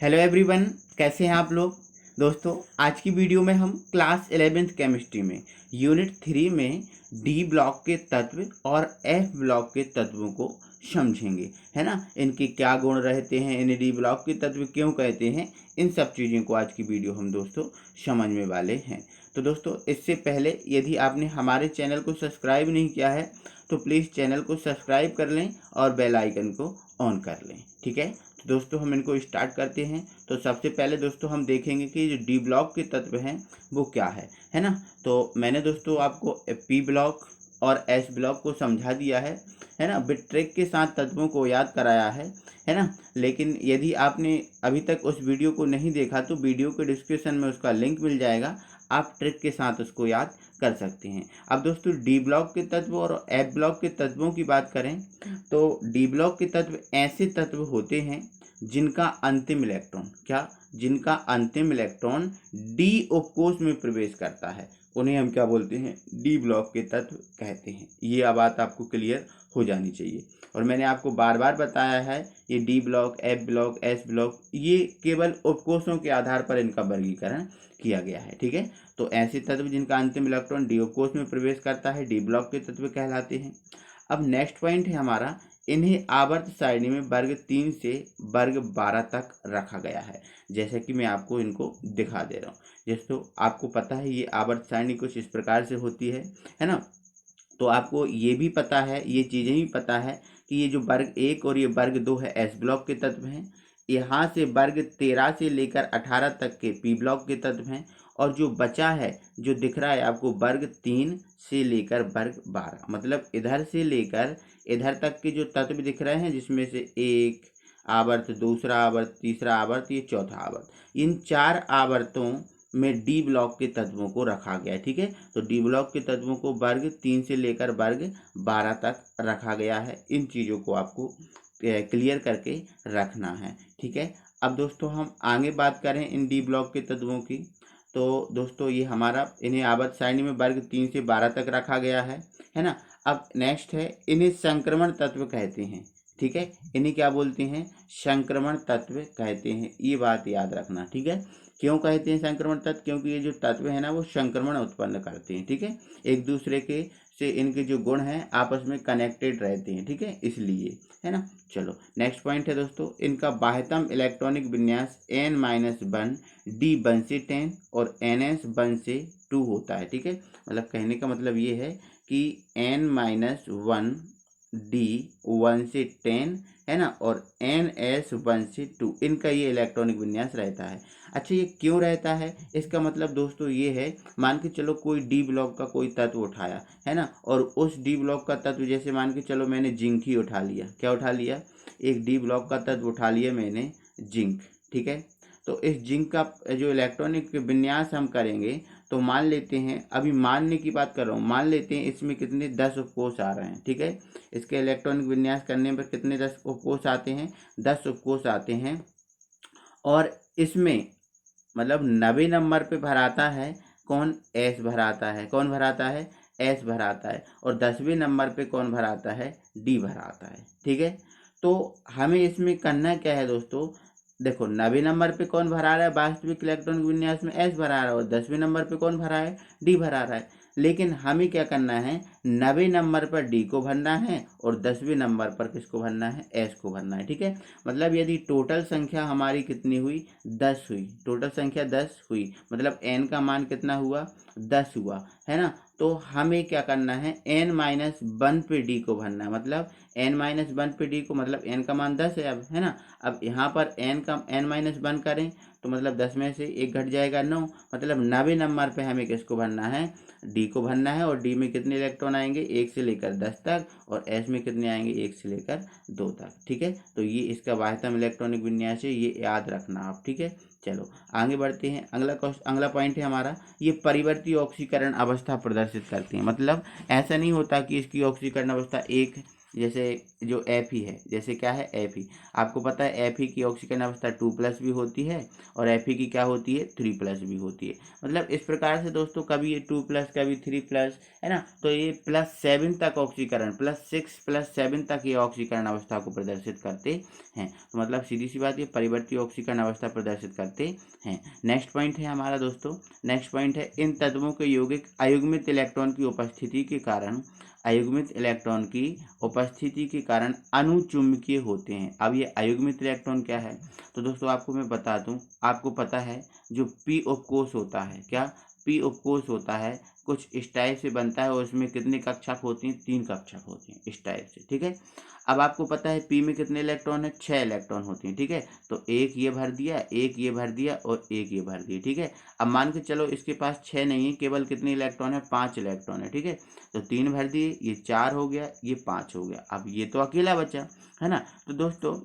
Hello everyone, कैसे हैं आप लोग। दोस्तों, आज की वीडियो में हम क्लास 11th केमिस्ट्री में यूनिट 3 में डी ब्लॉक के तत्व और एफ ब्लॉक के तत्वों को समझेंगे, है ना। इनके क्या गुण रहते हैं, इन्हें डी ब्लॉक के तत्व क्यों कहते हैं, इन सब चीज़ों को आज की वीडियो हम दोस्तों समझने वाले हैं। तो दोस्तों, इससे पहले यदि आपने हमारे चैनल को सब्सक्राइब नहीं किया है तो प्लीज़ चैनल को सब्सक्राइब कर लें और बेल आइकन को ऑन कर लें, ठीक है। तो दोस्तों, हम इनको स्टार्ट करते हैं। तो सबसे पहले दोस्तों हम देखेंगे कि जो डी ब्लॉक के तत्व हैं वो क्या है ना। तो मैंने दोस्तों आपको पी ब्लॉक और एस ब्लॉक को समझा दिया है ना, बिट ट्रिक के साथ तत्वों को याद कराया है ना। लेकिन यदि आपने अभी तक उस वीडियो को नहीं देखा तो वीडियो के डिस्क्रिप्शन में उसका लिंक मिल जाएगा, आप ट्रिक के साथ उसको याद कर सकते हैं। अब दोस्तों, डी ब्लॉक के तत्व और एफ ब्लॉक के तत्वों की बात करें तो डी ब्लॉक के तत्व ऐसे तत्व होते हैं जिनका अंतिम इलेक्ट्रॉन डी उपकोष में प्रवेश करता है, उन्हें हम क्या बोलते हैं, डी ब्लॉक के तत्व कहते हैं। ये बात आपको क्लियर हो जानी चाहिए। और मैंने आपको बार बार बताया है, ये D block, F block, S block, ये केवल उपकोषों के आधार पर इनका वर्गीकरण किया गया है, ठीक है। तो ऐसे तत्व जिनका अंतिम इलेक्ट्रॉन डी उपकोष में प्रवेश करता है डी ब्लॉक के तत्व कहलाते हैं। अब नेक्स्ट पॉइंट है हमारा, इन्हें आवर्त सारणी में वर्ग 3 से वर्ग 12 तक रखा गया है। जैसे कि मैं आपको इनको दिखा दे रहा हूँ। जैसे आपको पता है ये आवर्त सारणी कुछ इस प्रकार से होती है ना। तो आपको ये भी पता है, ये चीज़ें भी पता है कि ये जो वर्ग 1 और ये वर्ग 2 है एस ब्लॉक के तत्व हैं। यहाँ से वर्ग 13 से लेकर 18 तक के पी ब्लॉक के तत्व हैं। और जो बचा है, जो दिख रहा है आपको, वर्ग 3 से लेकर वर्ग 12, मतलब इधर से लेकर इधर तक के जो तत्व दिख रहे हैं, जिसमें से एक आवर्त, दूसरा आवर्त, तीसरा आवर्त, ये चौथा आवर्त, इन 4 आवर्तों में डी ब्लॉक के तत्वों को रखा गया है, ठीक है। तो डी ब्लॉक के तत्वों को वर्ग 3 से लेकर वर्ग 12 तक रखा गया है। इन चीज़ों को आपको क्लियर करके रखना है, ठीक है। अब दोस्तों हम आगे बात करें इन डी ब्लॉक के तत्वों की। तो दोस्तों ये हमारा, इन्हें आवर्त सारणी में वर्ग 3 से 12 तक रखा गया है ना। अब नेक्स्ट है, इन्हें संक्रमण तत्व कहते हैं, ठीक है। इन्हें क्या बोलते हैं, संक्रमण तत्व कहते हैं। ये बात याद रखना, ठीक है। क्यों कहते हैं संक्रमण तत्व, क्योंकि ये जो तत्व है ना वो संक्रमण उत्पन्न करते हैं, ठीक है। एक दूसरे के से इनके जो गुण हैं आपस में कनेक्टेड रहते हैं, ठीक है, इसलिए, है ना। चलो नेक्स्ट पॉइंट है दोस्तों, इनका बाह्यतम इलेक्ट्रॉनिक विन्यास n-1 डी 1 से 10 और ns 1 से 2 होता है, ठीक है। मतलब कहने का मतलब ये है कि n-1 डी 1 से 10 है ना, और ns 1 से 2, इनका ये इलेक्ट्रॉनिक विन्यास रहता है। अच्छा, ये क्यों रहता है, इसका मतलब दोस्तों ये है, मान के चलो कोई डी ब्लॉक का कोई तत्व उठाया है ना, और उस डी ब्लॉक का तत्व, जैसे मान के चलो मैंने जिंक ही उठा लिया, क्या उठा लिया, एक डी ब्लॉक का तत्व उठा लिया मैंने, जिंक, ठीक है। तो इस जिंक का जो इलेक्ट्रॉनिक विन्यास हम करेंगे, तो मान लेते हैं, अभी मानने की बात कर रहा हूँ, मान लेते हैं इसमें कितने 10 उपकोष आ रहे हैं, ठीक है। इसके इलेक्ट्रॉनिक विन्यास करने पर कितने 10 उपकोष आते हैं, 10 उपकोष आते हैं। और इसमें मतलब 90 नंबर पे भराता है कौन, एस भराता है, कौन भराता है, एस भराता है। और 10वें नंबर पे कौन भराता है, डी भराता है, ठीक है। तो हमें इसमें करना क्या है दोस्तों, देखो 90 नंबर पे कौन भरा रहा है, वास्तविक इलेक्ट्रॉनिक विन्यास में एस भरा रहा है, और 10वें नंबर पे कौन भरा है, डी भरा रहा है। लेकिन हमें क्या करना है, 90 नंबर पर डी को भरना है और 10वें नंबर पर किसको भरना है, एस को भरना है, ठीक है। मतलब यदि टोटल संख्या हमारी कितनी हुई, 10 हुई, टोटल संख्या 10 हुई, मतलब एन का मान कितना हुआ, 10 हुआ, है ना। तो हमें क्या करना है, n-1 पे डी को भरना है, मतलब n-1 पे डी को, मतलब n का मान 10 है अब, है ना। अब यहाँ पर n-1 करें तो मतलब 10 में से 1 घट जाएगा 9, मतलब 90 नंबर पे हमें किसको भरना है, डी को भरना है। और डी में कितने इलेक्ट्रॉन आएंगे, 1 से लेकर 10 तक, और एस में कितने आएंगे, 1 से लेकर 2 तक, ठीक है। तो ये इसका बाह्यतम इलेक्ट्रॉनिक विन्यास है, ये याद रखना आप, ठीक है। चलो आगे बढ़ते हैं। अगला पॉइंट है हमारा, ये परिवर्ती ऑक्सीकरण अवस्था प्रदर्शित करते हैं। मतलब ऐसा नहीं होता कि इसकी ऑक्सीकरण अवस्था 1 जैसे जो Fe है, जैसे क्या है Fe, आपको पता है Fe की ऑक्सीकरण अवस्था 2+ भी होती है और Fe की क्या होती है 3+ भी होती है। मतलब इस प्रकार से दोस्तों कभी ये 2+ कभी 3+ है ना, तो ये +7 तक ऑक्सीकरण, +6 +7 तक ये ऑक्सीकरण अवस्था को प्रदर्शित करते हैं। तो मतलब सीधी सी बात, ये परिवर्ती ऑक्सीकरण अवस्था प्रदर्शित करते हैं। नेक्स्ट पॉइंट है हमारा दोस्तों, नेक्स्ट पॉइंट है इन तत्वों के यौगिक अयुग्मित इलेक्ट्रॉन की उपस्थिति के कारण, अयुग्मित इलेक्ट्रॉन की उपस्थिति के कारण अनुचुंबकीय होते हैं। अब ये अयुग्मित इलेक्ट्रॉन क्या है, तो दोस्तों आपको मैं बता दूं, आपको पता है जो पी उपकोष होता है, क्या पी उपकोष होता है, कुछ इस टाइप से बनता है और उसमें कितने कक्षक होते हैं, 3 कक्षक होते हैं इस टाइप से, ठीक है। अब आपको पता है पी में कितने इलेक्ट्रॉन है, 6 इलेक्ट्रॉन होते हैं, ठीक है। तो एक ये भर दिया, एक ये भर दिया और एक ये भर दिया, ठीक है। अब मान के चलो इसके पास 6 नहीं है, केवल कितने इलेक्ट्रॉन है, 5 इलेक्ट्रॉन है, ठीक है। तो 3 भर दिए, ये 4 हो गया, ये 5 हो गया, अब ये तो अकेला बचा, है ना। तो दोस्तों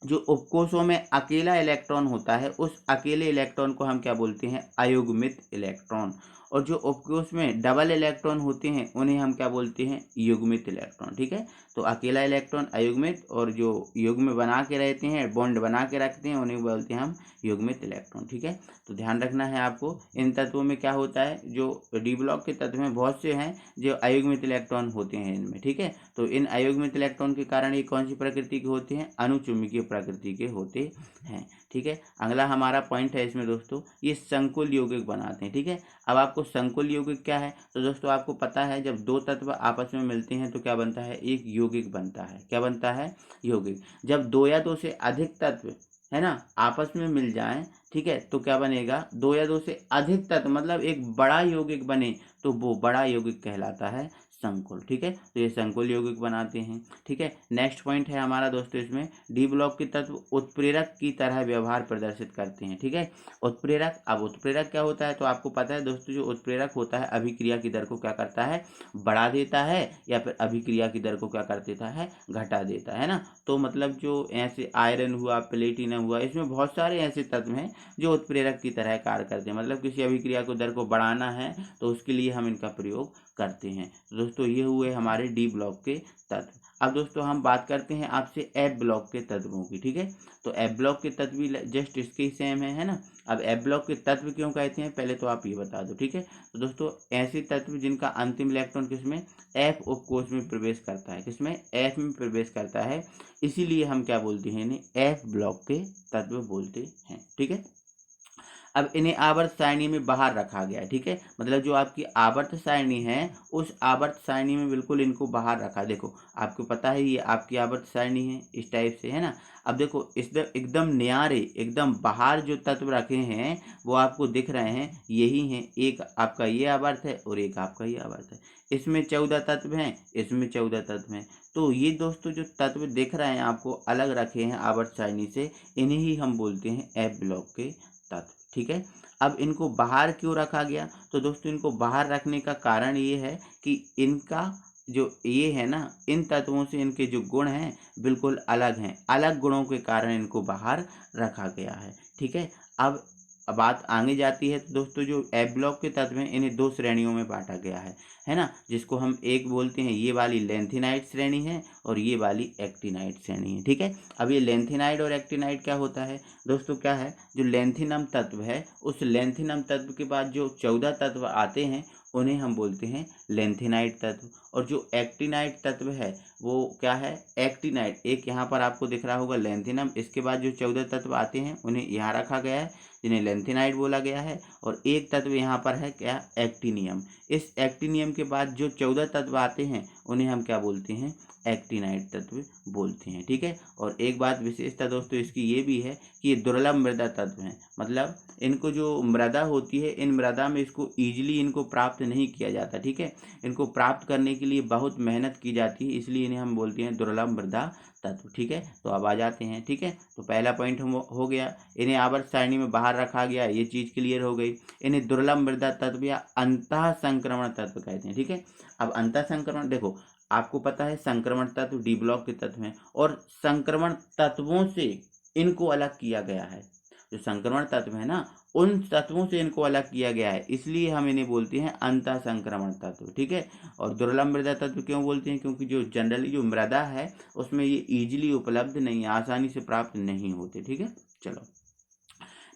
जो उपकोषों में अकेला इलेक्ट्रॉन होता है, उस अकेले इलेक्ट्रॉन को हम क्या बोलते हैं, अयुग्मित इलेक्ट्रॉन। और जो उपकोष में डबल इलेक्ट्रॉन होते हैं उन्हें हम क्या बोलते हैं, युग्मित इलेक्ट्रॉन, ठीक है। तो अकेला इलेक्ट्रॉन अयुग्मित, और जो युग्म बना के रहते हैं, बॉन्ड बना के रखते हैं, उन्हें बोलते हैं हम युग्मित इलेक्ट्रॉन, ठीक है। तो ध्यान रखना है आपको, इन तत्वों में क्या होता है, जो डी ब्लॉक के तत्व में बहुत से हैं जो अयुग्मित इलेक्ट्रॉन होते हैं इनमें, ठीक है। तो इन अयुग्मित इलेक्ट्रॉन के कारण ये कौन सी प्रकृति के होते हैं, अनुचुंबकीय प्रकृति के होते हैं, ठीक है। अगला हमारा पॉइंट है इसमें दोस्तों, ये संकुल यौगिक बनाते हैं, ठीक है। अब आपको संकुल यौगिक क्या है, तो दोस्तों आपको पता है जब दो तत्व आपस में मिलते हैं तो क्या बनता है, एक यौगिक बनता है। क्या बनता है, यौगिक। जब दो या दो से अधिक तत्व, है ना, आपस में मिल जाएं, ठीक है, तो क्या बनेगा, दो या दो से अधिक तत्व मतलब एक बड़ा यौगिक बने तो वो बड़ा यौगिक कहलाता है संकुल, ठीक है। तो ये संकुल यौगिक बनाते हैं, ठीक है। नेक्स्ट पॉइंट है हमारा दोस्तों इसमें, डी ब्लॉक के तत्व उत्प्रेरक की तरह व्यवहार प्रदर्शित करते हैं, ठीक है। उत्प्रेरक, अब उत्प्रेरक क्या होता है, तो आपको पता है दोस्तों, जो उत्प्रेरक होता है अभिक्रिया की दर को क्या करता है, बढ़ा देता है, या फिर अभिक्रिया की दर को क्या कर देता है, घटा देता है ना। तो मतलब जो ऐसे आयरन हुआ, प्लेटिनम हुआ, इसमें बहुत सारे ऐसे तत्व हैं जो उत्प्रेरक की तरह कार्य करते हैं। मतलब किसी अभिक्रिया को दर को बढ़ाना है तो उसके लिए हम इनका प्रयोग करते हैं। तो दोस्तों ये हुए हमारे डी ब्लॉक के तत्व। अब दोस्तों हम बात करते हैं आपसे एफ ब्लॉक के तत्वों की, ठीक है। तो एफ ब्लॉक के तत्व भी जस्ट इसके ही सेम है ना। अब एफ ब्लॉक के तत्व क्यों कहते हैं, पहले तो आप ये बता दो, ठीक है। तो दोस्तों ऐसे तत्व जिनका अंतिम इलेक्ट्रॉन किसमें, एफ उपकोष में प्रवेश करता है, किसमें, एफ में प्रवेश करता है, इसीलिए हम क्या बोलते हैं, इन्हें एफ ब्लॉक के तत्व बोलते हैं, ठीक है। अब इन्हें आवर्त सारणी में बाहर रखा गया है, ठीक है। मतलब जो आपकी आवर्त सारणी है उस आवर्त सारणी में बिल्कुल इनको बाहर रखा। देखो आपको पता है ये आपकी आवर्त सारणी है, इस टाइप से, है ना। अब देखो इस एकदम न्यारे, एकदम बाहर जो तत्व रखे हैं वो आपको दिख रहे हैं, यही हैं। एक आपका ये आवर्त है और एक आपका ये आवर्त है। इसमें 14 तत्व हैं, इसमें 14 तत्व हैं। तो ये दोस्तों जो तत्व दिख रहे हैं आपको अलग रखे हैं आवर्त सारणी से, इन्हें ही हम बोलते हैं एफ ब्लॉक के तत्व, ठीक है। अब इनको बाहर क्यों रखा गया, तो दोस्तों इनको बाहर रखने का कारण ये है कि इनका जो ये है ना, इन तत्वों से इनके जो गुण हैं बिल्कुल अलग हैं, अलग गुणों के कारण इनको बाहर रखा गया है, ठीक है। अब बात आगे जाती है, तो दोस्तों जो एफ ब्लॉक के तत्व हैं इन्हें दो श्रेणियों में बांटा गया है ना, जिसको हम एक बोलते हैं, ये वाली लेंथिनाइड श्रेणी है और ये वाली एक्टिनाइड श्रेणी है, ठीक है। अब ये लेंथिनाइड और एक्टिनाइड क्या होता है दोस्तों, क्या है, जो लेंथिनम तत्व है उस लेंथिनम तत्व के बाद जो 14 तत्व आते हैं उन्हें हम बोलते हैं लेंथिनाइड तत्व। और जो एक्टिनाइड तत्व है वो क्या है, एक्टिनाइड, एक यहाँ पर आपको दिख रहा होगा लेंथिनम, इसके बाद जो 14 तत्व आते हैं उन्हें यहाँ रखा गया है जिन्हें लेंथिनाइड बोला गया है। और एक तत्व यहाँ पर है क्या, एक्टिनियम। इस एक्टिनियम के बाद जो 14 तत्व आते हैं उन्हें हम क्या बोलते हैं, एक्टिनाइड तत्व बोलते हैं, ठीक है। और एक बात विशेषता दोस्तों इसकी ये भी है कि ये दुर्लभ मृदा तत्व हैं। मतलब इनको जो मृदा होती है, इन मृदा में इसको ईजिली इनको प्राप्त नहीं किया जाता, ठीक है। इनको प्राप्त करने के लिए बहुत मेहनत की जाती है, इसलिए इन्हें हम बोलते हैं दुर्लभ मृदा तत्व, ठीक है। तो अब आ जाते हैं, ठीक है। तो पहला पॉइंट हम हो गया, इन्हें आवर्त सारणी में बाहर रखा गया, ये चीज़ क्लियर हो गई। इन्हें दुर्लभ मृदा तत्व या अंतः संक्रमण तत्व कहते हैं, ठीक है। अब अंतः संक्रमण, देखो आपको पता है संक्रमण तत्व डी ब्लॉक के तत्व हैं और संक्रमण तत्वों से इनको अलग किया गया है। जो संक्रमण तत्व है ना, उन तत्वों से इनको अलग किया गया है, इसलिए हम इन्हें बोलते हैं अंतः संक्रमण तत्व। ठीक है। और दुर्लभ मृदा तत्व क्यों बोलते हैं? क्योंकि जो जनरली जो मृदा है उसमें ये इजीली उपलब्ध नहीं, आसानी से प्राप्त नहीं होते। ठीक है। चलो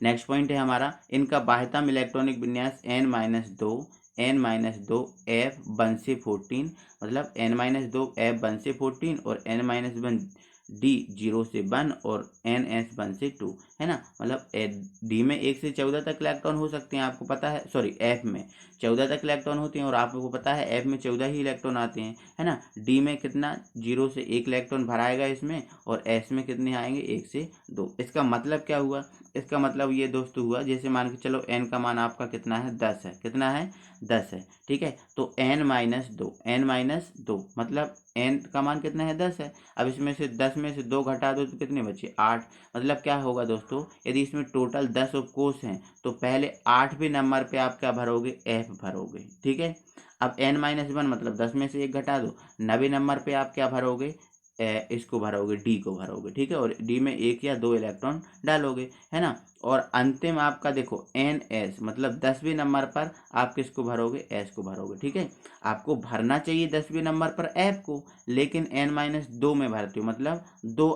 नेक्स्ट पॉइंट है हमारा, इनका बाह्यतम इलेक्ट्रॉनिक विन्यास n-2 F1 से 14, मतलब n-2 F1 से 14 और n-1 D 0 से 1 और NS1 से 2, है ना। मतलब D में 1 से 14 तक इलेक्ट्रॉन हो सकते हैं, आपको पता है, सॉरी F में 14 तक इलेक्ट्रॉन होते हैं और आपको पता है F में 14 ही इलेक्ट्रॉन आते हैं, है ना। D में कितना 0 से 1 इलेक्ट्रॉन भराएगा इसमें, और S में कितने आएंगे 1 से 2। इसका मतलब क्या हुआ? इसका मतलब ये दोस्तों हुआ, जैसे मान के चलो n का मान आपका कितना है 10 है, कितना है 10 है। ठीक है। तो n-2 मतलब n का मान कितना है 10 है। अब इसमें से 10 में से 2 घटा दो तो कितने बचे 8। मतलब क्या होगा दोस्तों, यदि इसमें टोटल 10 उपकोष हैं तो पहले 8वें नंबर पे आप क्या भरोगे? F भरोगे। ठीक है। अब n-1 मतलब 10 में से 1 घटा दो, 9वें नंबर पे आप क्या भरोगे? इसको भरोगे, डी को भरोगे। ठीक है। और डी में 1 या 2 इलेक्ट्रॉन डालोगे, है ना। और अंतिम आपका देखो NS मतलब 10वें नंबर पर आप किसको भरोगे? S को भरोगे। ठीक है। आपको भरना चाहिए 10वें नंबर पर F को, लेकिन n-2 में भरते हो, मतलब 2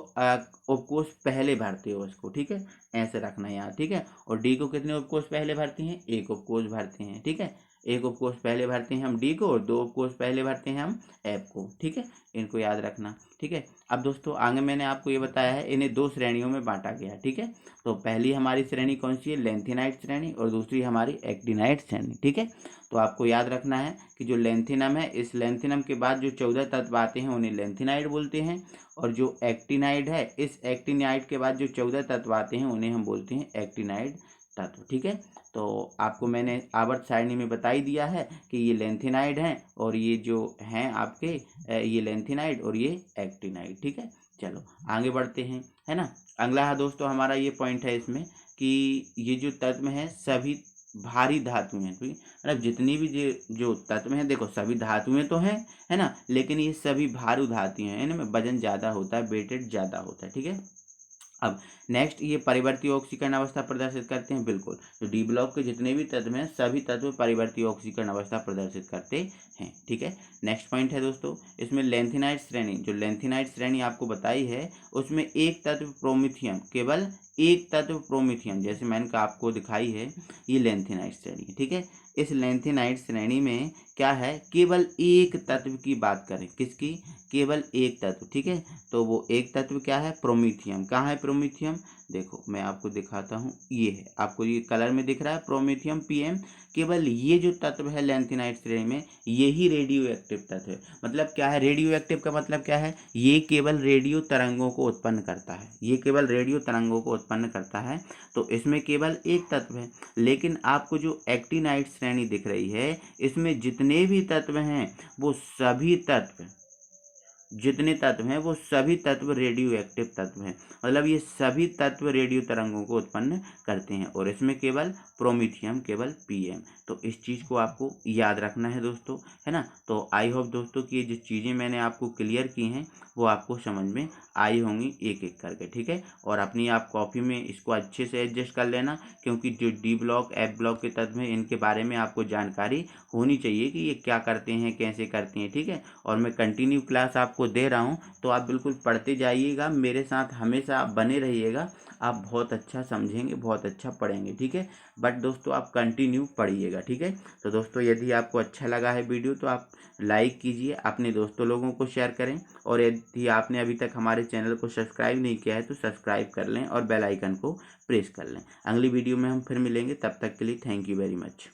उपकोष पहले भरते हो उसको। ठीक है। ऐसे रखना है यहाँ। ठीक है। और डी को कितने उपकोष पहले भरते हैं? 1 उपकोष भरते हैं। ठीक है। 1 उपकोष पहले भरते हैं हम डी को और 2 उपकोष पहले भरते हैं हम F को। ठीक है। इनको याद रखना। ठीक है। अब दोस्तों आगे मैंने आपको ये बताया है, इन्हें 2 श्रेणियों में बांटा गया है। ठीक है। तो पहली हमारी श्रेणी कौन सी है? लेंथेनाइट श्रेणी, और दूसरी हमारी एक्टिनाइट श्रेणी। ठीक है। तो आपको याद रखना है कि जो लेंथेनम है, इस लेंथेनम के बाद जो 14 तत्व आते हैं उन्हें लेंथेनाइट बोलते हैं, और जो एक्टिनाइड है, इस एक्टिनाइड के बाद जो 14 तत्व आते हैं उन्हें हम बोलते हैं एक्टिनाइड तत्व। ठीक है। तो आपको मैंने आवर्त सारणी में बता ही दिया है कि ये लेंथेनाइड हैं और ये जो हैं आपके ये लेंथेनाइड और ये एक्टिनाइड। ठीक है। चलो आगे बढ़ते हैं, है ना। अगला है दोस्तों हमारा ये पॉइंट है इसमें कि ये जो तत्व हैं सभी भारी धातु हैं। तो मतलब जितनी भी जो तत्व हैं, देखो सभी धातुएं तो हैं, है ना, लेकिन ये सभी भारू धातु हैं, इनमें वजन ज़्यादा होता है, वेटेड ज़्यादा होता है। ठीक है। अब नेक्स्ट, ये परिवर्ती ऑक्सीकरण अवस्था प्रदर्शित करते हैं। बिल्कुल, तो डी ब्लॉक के जितने भी तत्व हैं सभी तत्व परिवर्ती ऑक्सीकरण अवस्था प्रदर्शित करते हैं। ठीक है। नेक्स्ट पॉइंट है दोस्तों, इसमें लेंथेनाइट श्रेणी, जो लेंथेनाइट श्रेणी आपको बताई है उसमें एक तत्व प्रोमिथियम, केवल एक तत्व प्रोमिथियम, जैसे मैंने आपको दिखाई है, ये लेंथेनाइट श्रेणी है। ठीक है। इस लेंथेनाइट श्रेणी में क्या है, केवल एक तत्व की बात करें, किसकी? केवल एक तत्व। ठीक है। तो वो एक तत्व क्या है? प्रोमिथियम। कहाँ है प्रोमिथियम? देखो मैं आपको दिखाता हूँ, ये है, आपको ये कलर में दिख रहा है प्रोमिथियम PM। केवल ये जो तत्व है लेंथेनाइट श्रेणी में, यही रेडियो एक्टिव तत्व है। मतलब क्या है रेडियो एक्टिव का मतलब क्या है? ये केवल रेडियो तरंगों को उत्पन्न करता है, ये केवल रेडियो तरंगों को उत्पन्न करता है। तो इसमें केवल एक तत्व है। लेकिन आपको जो एक्टिनाइट श्रेणी दिख रही है, इसमें जितने भी तत्व हैं वो सभी तत्व, जितने तत्व हैं वो सभी तत्व रेडियो एक्टिव तत्व हैं। मतलब ये सभी तत्व रेडियो तरंगों को उत्पन्न करते हैं, और इसमें केवल प्रोमिथियम, केवल PM। तो इस चीज़ को आपको याद रखना है दोस्तों, है ना। तो आई होप दोस्तों कि ये जो चीज़ें मैंने आपको क्लियर की हैं वो आपको समझ में आई होंगी एक एक करके। ठीक है। और अपनी आप कॉपी में इसको अच्छे से एडजस्ट कर लेना, क्योंकि जो D ब्लॉक F ब्लॉक के तत्व हैं इनके बारे में आपको जानकारी होनी चाहिए कि ये क्या करते हैं, कैसे करते हैं। ठीक है। और मैं कंटिन्यू क्लास आपको दे रहा हूँ, तो आप बिल्कुल पढ़ते जाइएगा, मेरे साथ हमेशा आप बने रहिएगा, आप बहुत अच्छा समझेंगे, बहुत अच्छा पढ़ेंगे। ठीक है। बट दोस्तों आप कंटिन्यू पढ़िएगा। ठीक है। तो दोस्तों यदि आपको अच्छा लगा है वीडियो तो आप लाइक कीजिए, अपने दोस्तों लोगों को शेयर करें, और यदि आपने अभी तक हमारे चैनल को सब्सक्राइब नहीं किया है तो सब्सक्राइब कर लें और बेल आइकन को प्रेस कर लें। अगली वीडियो में हम फिर मिलेंगे, तब तक के लिए थैंक यू वेरी मच।